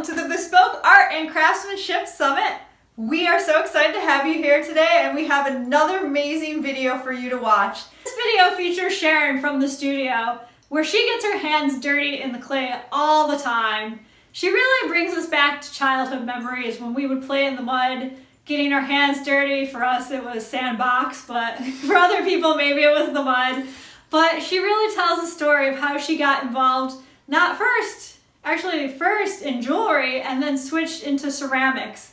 welcome to the Bespoke Art and Craftsmanship Summit. We are so excited to have you here today, and we have another amazing video for you to watch. This video features Sharon from the studio, where she gets her hands dirty in the clay all the time. She really brings us back to childhood memories when we would play in the mud, getting our hands dirty. For us it was sandbox, but for other people maybe it was the mud. But she really tells a story of how she got involved, first in jewelry and then switched into ceramics.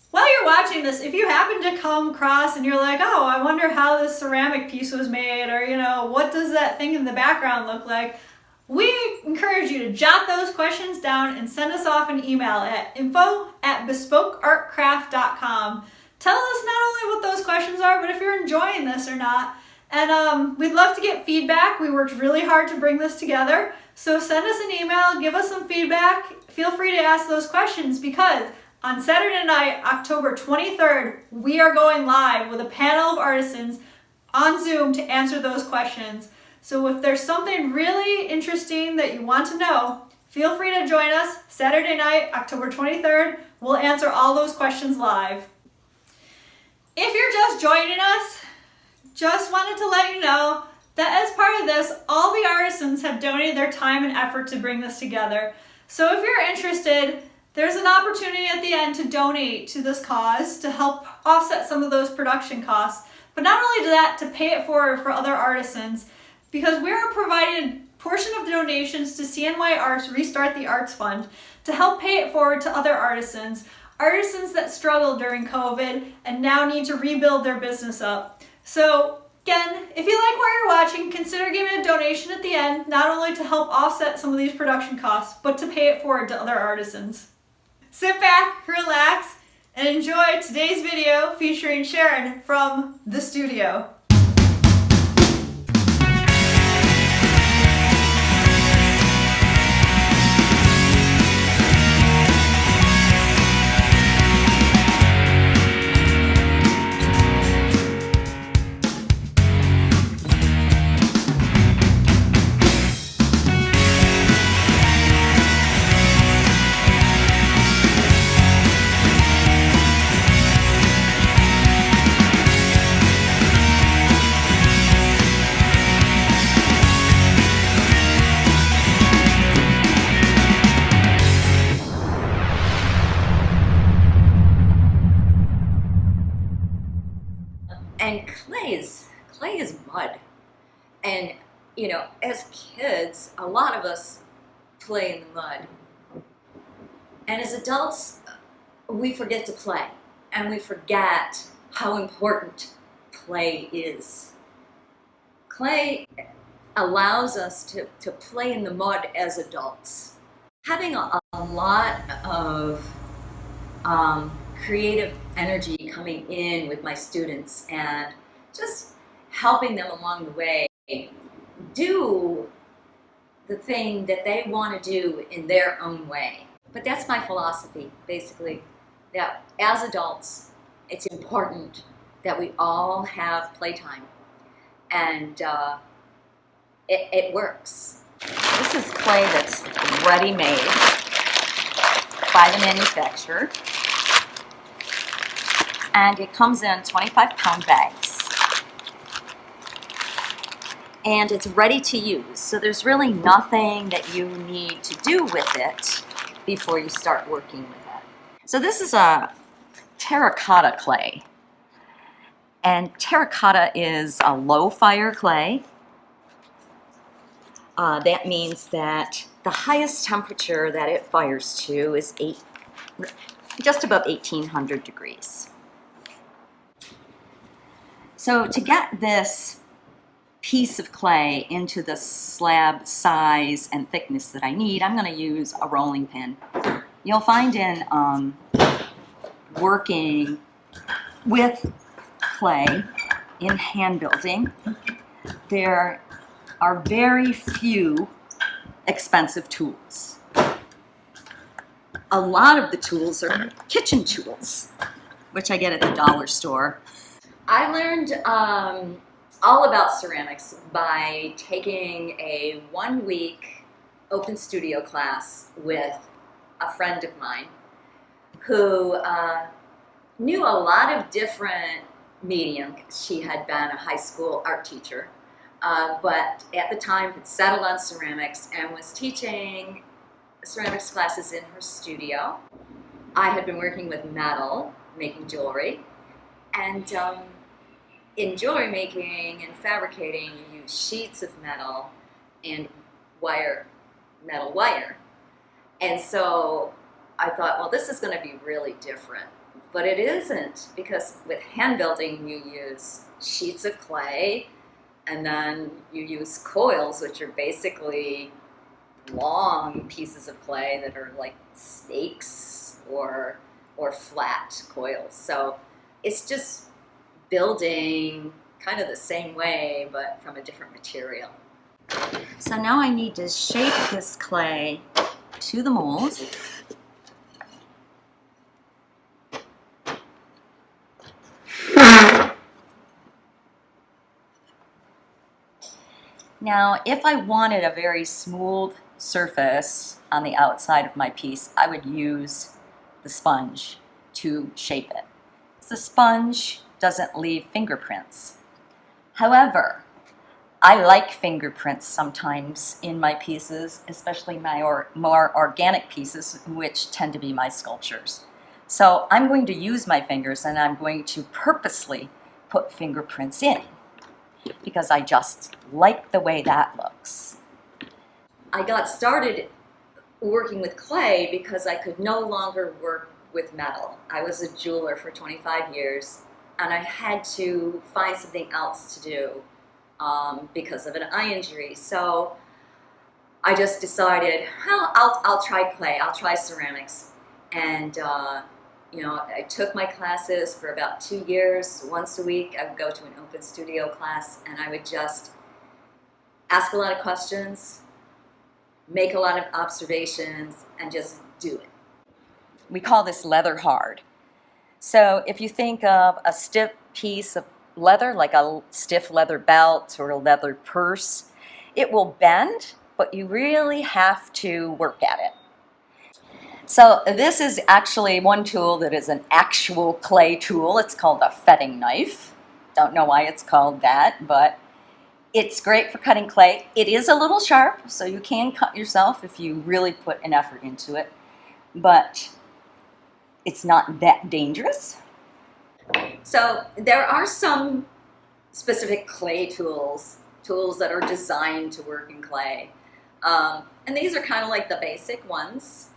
While you're watching this, if you happen to come across and you're like, oh, I wonder how this ceramic piece was made, or what does that thing in the background look like? We encourage you to jot those questions down and send us off an email at info@bespokeartcraft.com. Tell us not only what those questions are, but if you're enjoying this or not. And we'd love to get feedback. We worked really hard to bring this together. So send us an email, give us some feedback. Feel free to ask those questions, because on Saturday night, October 23rd, we are going live with a panel of artisans on Zoom to answer those questions. So if there's something really interesting that you want to know, feel free to join us Saturday night, October 23rd. We'll answer all those questions live. If you're just joining us, just wanted to let you know that as part of this, all the artisans have donated their time and effort to bring this together. So if you're interested, there's an opportunity at the end to donate to this cause to help offset some of those production costs. But not only that, to pay it forward for other artisans, because we're providing a portion of the donations to CNY Arts Restart the Arts Fund to help pay it forward to other artisans that struggled during COVID and now need to rebuild their business up. So again, if you like what you're watching, consider giving a donation at the end, not only to help offset some of these production costs, but to pay it forward to other artisans. Sit back, relax, and enjoy today's video featuring Sharon from the studio. And clay is mud. And, as kids, a lot of us play in the mud. And as adults, we forget to play. And we forget how important play is. Clay allows us to play in the mud as adults. Having a lot of creative energy coming in with my students and just helping them along the way do the thing that they want to do in their own way. But that's my philosophy, basically, that as adults, it's important that we all have playtime, and it works. This is clay that's ready-made by the manufacturer. And it comes in 25-pound bags. And it's ready to use. So there's really nothing that you need to do with it before you start working with it. So this is a terracotta clay. And terracotta is a low fire clay. That means that the highest temperature that it fires to is just above 1800 degrees. So to get this piece of clay into the slab size and thickness that I need, I'm going to use a rolling pin. You'll find in working with clay in hand building, there are very few expensive tools. A lot of the tools are kitchen tools, which I get at the dollar store. I learned all about ceramics by taking a 1-week open studio class with a friend of mine who knew a lot of different medium. She had been a high school art teacher, but at the time had settled on ceramics and was teaching ceramics classes in her studio. I had been working with metal, making jewelry, and in jewelry making and fabricating, you use sheets of metal and metal wire. And so I thought, well, this is going to be really different. But it isn't, because with hand building, you use sheets of clay, and then you use coils, which are basically long pieces of clay that are like stakes or flat coils. So it's just building kind of the same way, but from a different material. So now I need to shape this clay to the mold. Now, if I wanted a very smooth surface on the outside of my piece, I would use the sponge to shape it. The sponge doesn't leave fingerprints. However, I like fingerprints sometimes in my pieces, especially my more organic pieces, which tend to be my sculptures. So I'm going to use my fingers, and I'm going to purposely put fingerprints in, because I just like the way that looks. I got started working with clay because I could no longer work with metal. I was a jeweler for 25 years, and I had to find something else to do because of an eye injury. So I just decided, well, I'll try clay, I'll try ceramics. And I took my classes for about 2 years. Once a week, I would go to an open studio class, and I would just ask a lot of questions, make a lot of observations, and just do it. We call this leather hard. So if you think of a stiff piece of leather, like a stiff leather belt or a leather purse, it will bend, but you really have to work at it. So this is actually one tool that is an actual clay tool. It's called a fetting knife. Don't know why it's called that, but it's great for cutting clay. It is a little sharp, so you can cut yourself if you really put an effort into it, but it's not that dangerous. So there are some specific clay tools that are designed to work in clay. And these are kind of like the basic ones.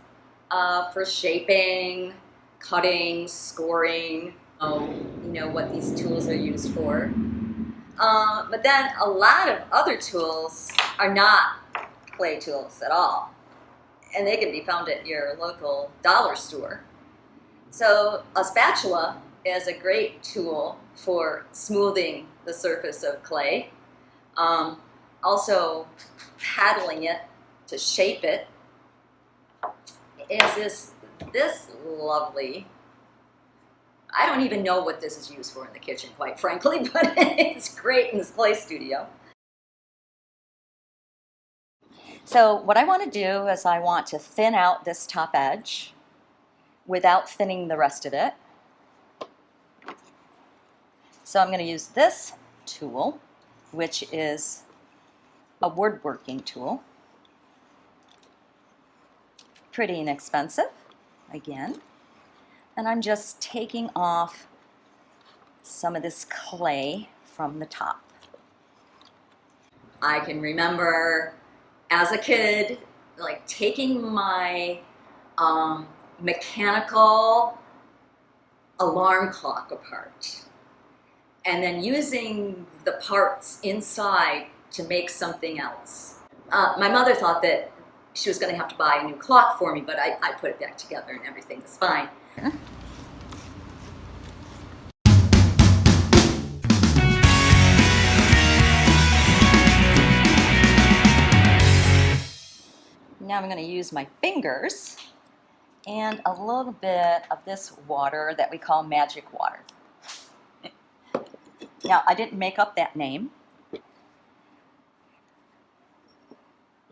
For shaping, cutting, scoring, what these tools are used for. But then a lot of other tools are not clay tools at all. And they can be found at your local dollar store. So a spatula is a great tool for smoothing the surface of clay. Also paddling it to shape it is this lovely, I don't even know what this is used for in the kitchen, quite frankly, but it's great in this clay studio. So what I want to do is I want to thin out this top edge without thinning the rest of it. So I'm going to use this tool, which is a woodworking tool. Pretty inexpensive, again. And I'm just taking off some of this clay from the top. I can remember as a kid, like taking my mechanical alarm clock apart and then using the parts inside to make something else. My mother thought that she was going to have to buy a new clock for me, but I put it back together and everything was fine. Now I'm going to use my fingers and a little bit of this water that we call magic water. Now, I didn't make up that name.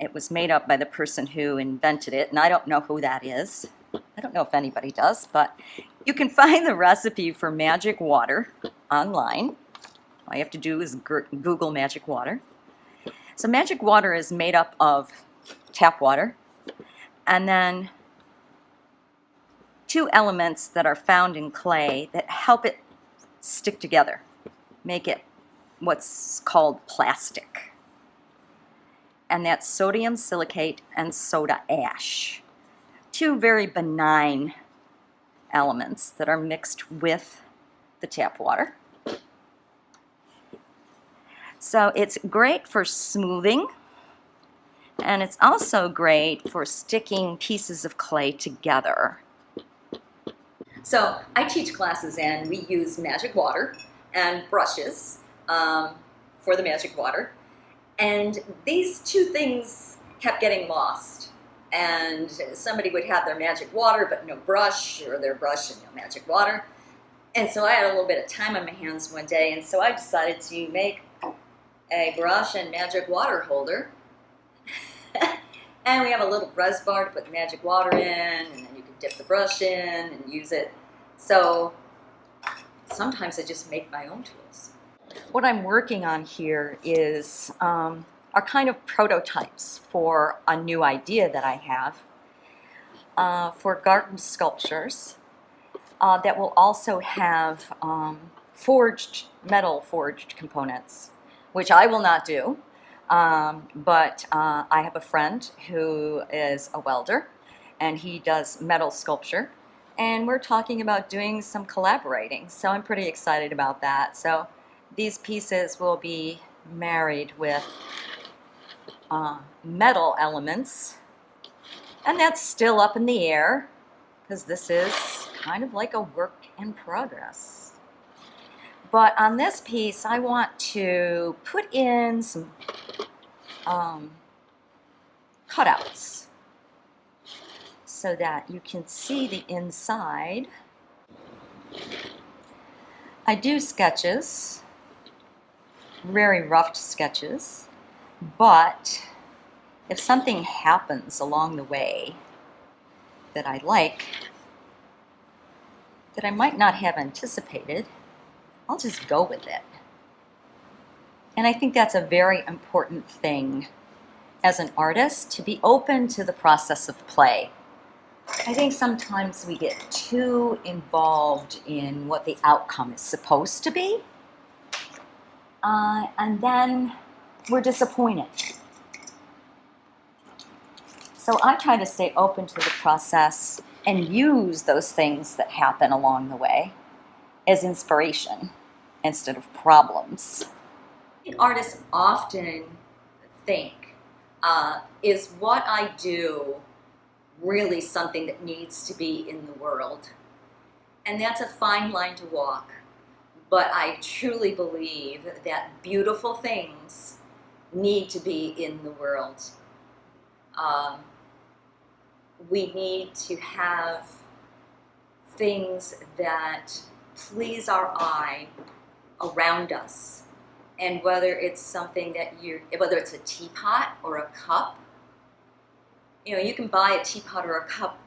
It was made up by the person who invented it, and I don't know who that is. I don't know if anybody does, but you can find the recipe for magic water online. All you have to do is Google magic water. So magic water is made up of tap water and then two elements that are found in clay that help it stick together, make it what's called plastic. And that's sodium silicate and soda ash. Two very benign elements that are mixed with the tap water. So it's great for smoothing, and it's also great for sticking pieces of clay together. So I teach classes and we use magic water and brushes for the magic water. And these two things kept getting lost. And somebody would have their magic water but no brush, or their brush and no magic water. And so I had a little bit of time on my hands one day, and so I decided to make a brush and magic water holder. And we have a little reservoir to put the magic water in, and then you can dip the brush in and use it. So sometimes I just make my own tools. What I'm working on here is are kind of prototypes for a new idea that I have for garden sculptures that will also have metal forged components, which I will not do. But I have a friend who is a welder, and he does metal sculpture, and we're talking about doing some collaborating, so I'm pretty excited about that. So these pieces will be married with metal elements, and that's still up in the air because this is kind of like a work in progress. But on this piece, I want to put in some cutouts so that you can see the inside. I do sketches, very rough sketches, but if something happens along the way that I like, that I might not have anticipated, I'll just go with it. And I think that's a very important thing as an artist, to be open to the process of play. I think sometimes we get too involved in what the outcome is supposed to be, and then we're disappointed. So I try to stay open to the process and use those things that happen along the way as inspiration instead of problems. Artists often think, is what I do really something that needs to be in the world? And that's a fine line to walk. But I truly believe that beautiful things need to be in the world. We need to have things that please our eye around us. And whether it's something that whether it's a teapot or a cup, you can buy a teapot or a cup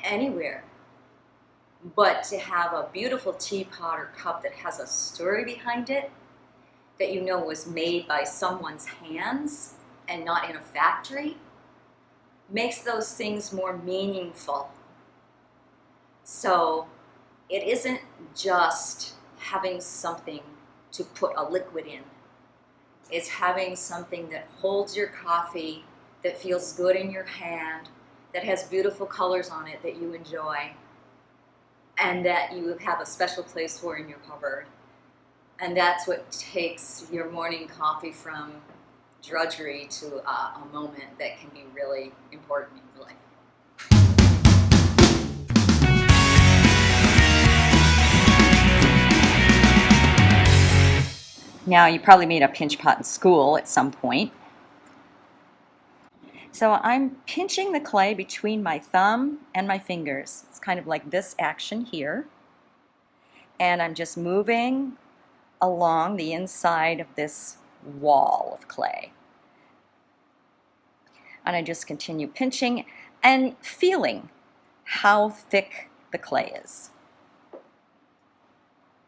anywhere. But to have a beautiful teapot or cup that has a story behind it, that was made by someone's hands and not in a factory, makes those things more meaningful. So it isn't just having something to put a liquid in. It's having something that holds your coffee, that feels good in your hand, that has beautiful colors on it that you enjoy, and that you have a special place for in your cupboard. And that's what takes your morning coffee from drudgery to a moment that can be really important in your life. Now, you probably made a pinch pot in school at some point. So I'm pinching the clay between my thumb and my fingers. It's kind of like this action here. And I'm just moving along the inside of this wall of clay. And I just continue pinching and feeling how thick the clay is.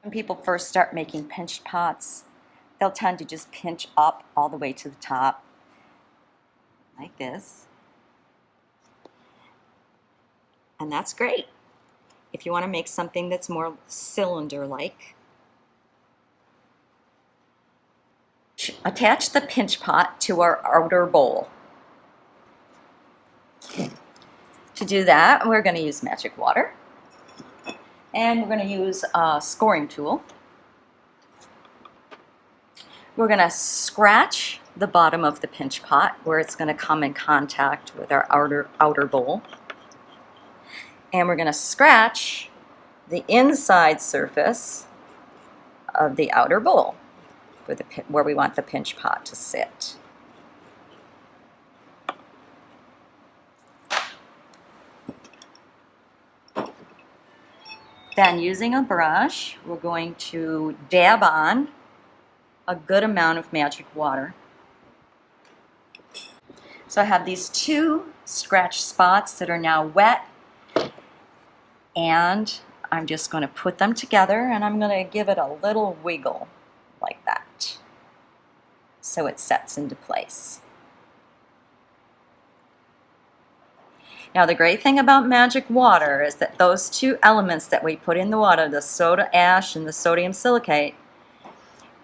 When people first start making pinch pots, they'll tend to just pinch up all the way to the top, like this. And that's great. If you want to make something that's more cylinder-like, attach the pinch pot to our outer bowl. To do that, we're going to use magic water. And we're going to use a scoring tool. We're going to scratch the bottom of the pinch pot where it's going to come in contact with our outer bowl. And we're going to scratch the inside surface of the outer bowl where we want the pinch pot to sit. Then using a brush, we're going to dab on a good amount of magic water. So I have these two scratch spots that are now wet, and I'm just going to put them together and I'm going to give it a little wiggle like that so it sets into place. Now the great thing about magic water is that those two elements that we put in the water, the soda ash and the sodium silicate,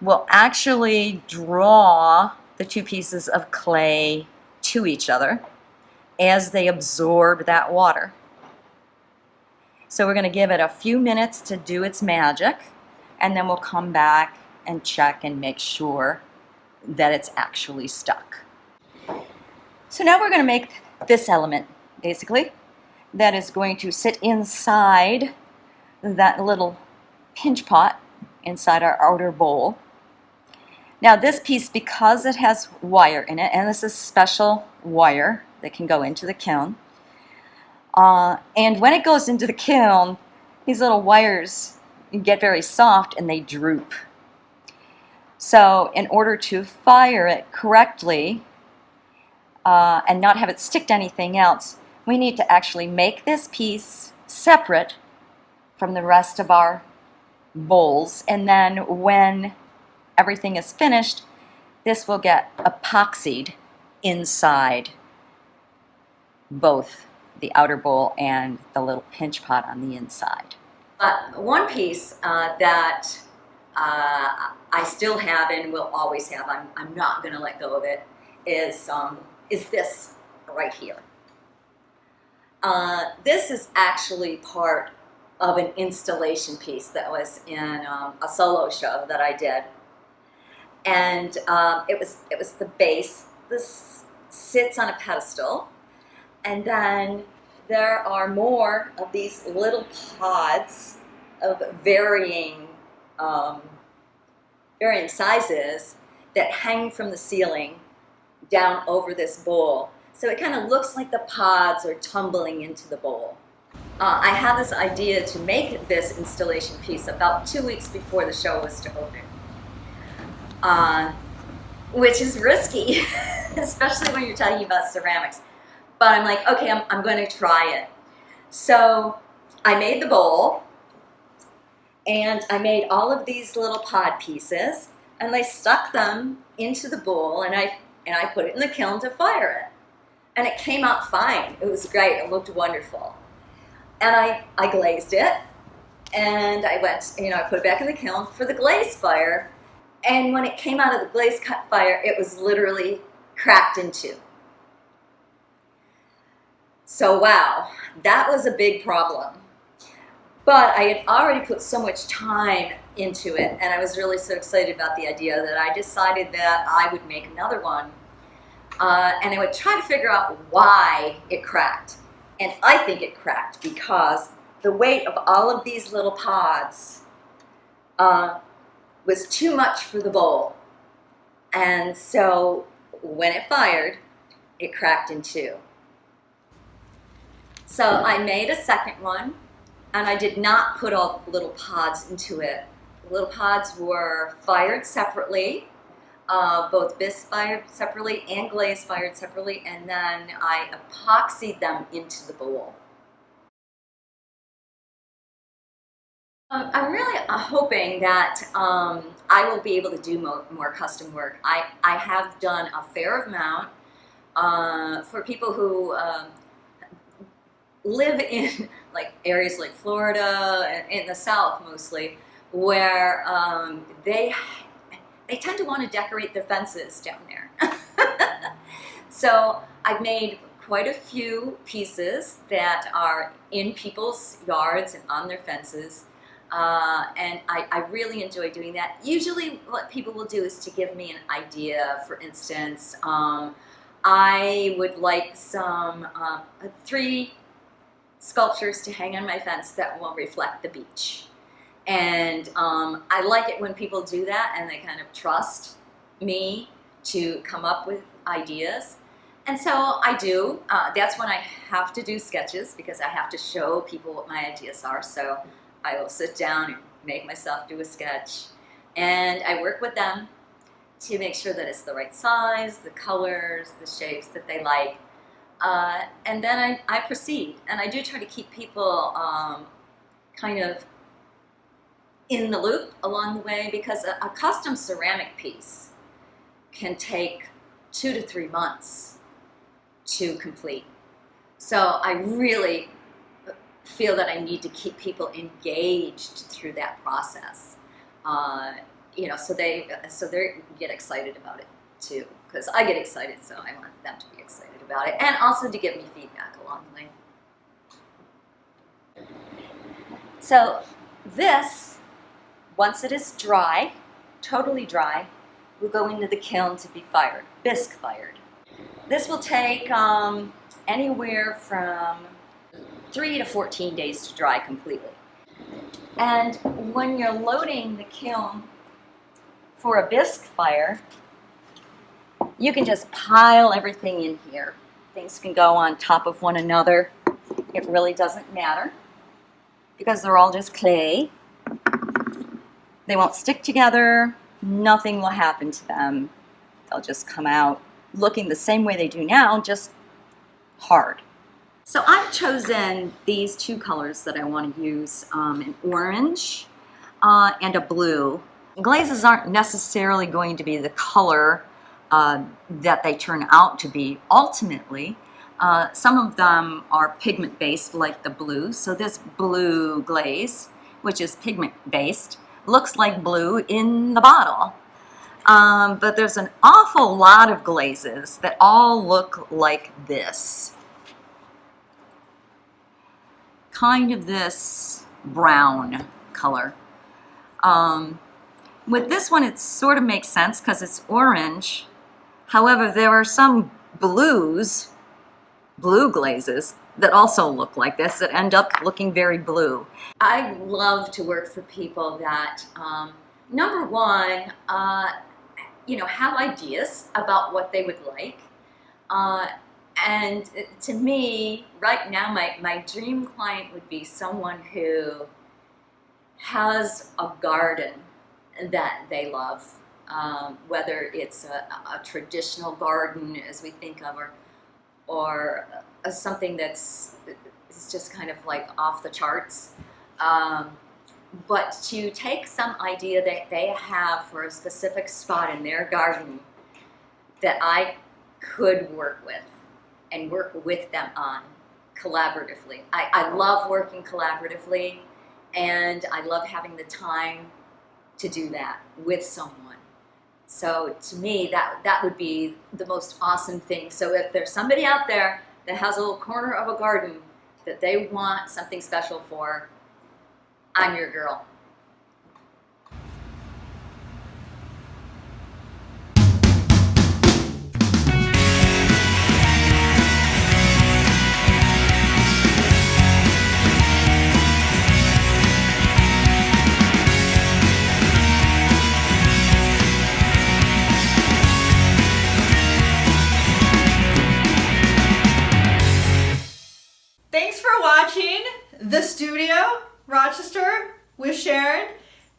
will actually draw the two pieces of clay to each other as they absorb that water. So we're going to give it a few minutes to do its magic, and then we'll come back and check and make sure that it's actually stuck. So now we're going to make this element, basically, that is going to sit inside that little pinch pot inside our outer bowl. Now this piece, because it has wire in it, and this is special wire that can go into the kiln, and when it goes into the kiln, these little wires get very soft and they droop. So in order to fire it correctly and not have it stick to anything else, we need to actually make this piece separate from the rest of our bowls, and then when everything is finished, this will get epoxied inside both the outer bowl and the little pinch pot on the inside. One piece that I still have and will always have, I'm not going to let go of it, is this right here. This is actually part of an installation piece that was in a solo show that I did. And it was the base. This sits on a pedestal, and then there are more of these little pods of varying sizes that hang from the ceiling down over this bowl. So it kind of looks like the pods are tumbling into the bowl. I had this idea to make this installation piece about 2 weeks before the show was to open. Which is risky, especially when you're talking about ceramics. But I'm like, okay, I'm going to try it. So I made the bowl, and I made all of these little pod pieces, and I stuck them into the bowl, and I put it in the kiln to fire it. And it came out fine. It was great. It looked wonderful. And I glazed it, and I went, I put it back in the kiln for the glaze fire. And when it came out of the glaze cut fire, it was literally cracked in two. So wow, that was a big problem. But I had already put so much time into it, and I was really so excited about the idea that I decided that I would make another one. And I would try to figure out why it cracked. And I think it cracked because the weight of all of these little pods was too much for the bowl. And so when it fired, it cracked in two. So I made a second one, and I did not put all the little pods into it. The little pods were fired separately. both bisque fired separately and glaze fired separately, and then I epoxied them into the bowl. I'm really hoping that I will be able to do more custom work. I have done a fair amount for people who live in like areas like Florida and in the South mostly, where they tend to want to decorate their fences down there. So I've made quite a few pieces that are in people's yards and on their fences. And I really enjoy doing that. Usually what people will do is to give me an idea. For instance, I would like some 3 sculptures to hang on my fence that will reflect the beach. And I like it when people do that and they kind of trust me to come up with ideas. And so I do. That's when I have to do sketches, because I have to show people what my ideas are. So I will sit down and make myself do a sketch, and I work with them to make sure that it's the right size, the colors, the shapes that they like, and then I proceed. And I do try to keep people kind of in the loop along the way, because a custom ceramic piece can take 2 to 3 months to complete. So I really feel that I need to keep people engaged through that process, so they get excited about it too, because I get excited, so I want them to be excited about it, and also to give me feedback along the way. So this, once it is dry, totally dry, will go into the kiln to be fired, bisque fired. This will take anywhere from 3 to 14 days to dry completely. And when you're loading the kiln for a bisque fire, you can just pile everything in here. Things can go on top of one another. It really doesn't matter, because they're all just clay. They won't stick together. Nothing will happen to them. They'll just come out looking the same way they do now, just hard. So I've chosen these 2 colors that I want to use, an orange and a blue. Glazes aren't necessarily going to be the color that they turn out to be ultimately. Some of them are pigment based, like the blue. So this blue glaze, which is pigment based, looks like blue in the bottle. But there's an awful lot of glazes that all look like this. Kind of this brown color. With this one, it sort of makes sense because it's orange. However, there are some blue glazes that also look like this, that end up looking very blue. I love to work for people that, number one, have ideas about what they would like. And to me, right now, my dream client would be someone who has a garden that they love, whether it's a traditional garden, as we think of, or something that's just kind of like off the charts. But to take some idea that they have for a specific spot in their garden that I could work with, and work with them on collaboratively. I love working collaboratively, and I love having the time to do that with someone. So to me, that would be the most awesome thing. So if there's somebody out there that has a little corner of a garden that they want something special for, I'm your girl. Thanks for watching The Studio, Rochester, with Sharon.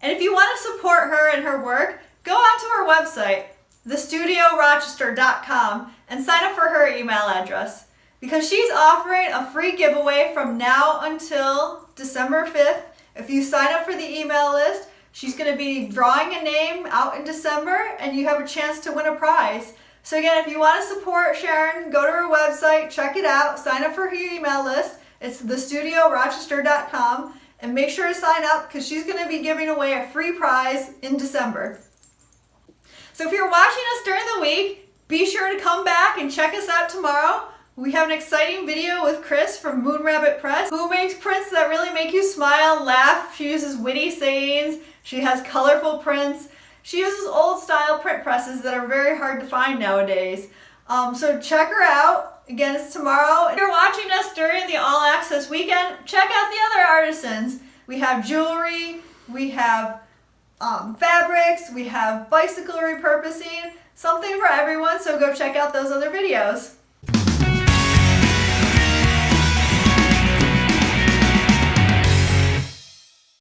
And if you want to support her and her work, go onto her website, thestudiorochester.com and sign up for her email address, because she's offering a free giveaway from now until December 5th. If you sign up for the email list, she's going to be drawing a name out in December and you have a chance to win a prize. So again, if you want to support Sharon, go to her website, check it out, sign up for her email list. It's thestudiorochester.com, and make sure to sign up because she's going to be giving away a free prize in December. So if you're watching us during the week, be sure to come back and check us out tomorrow. We have an exciting video with Chris from Moon Rabbit Press, who makes prints that really make you smile and laugh. She uses witty sayings. She has colorful prints. She uses old style print presses that are very hard to find nowadays. So check her out. Again, it's tomorrow. If you're watching us during the All Access weekend, check out the other artisans. We have jewelry, we have fabrics, we have bicycle repurposing, something for everyone, so go check out those other videos.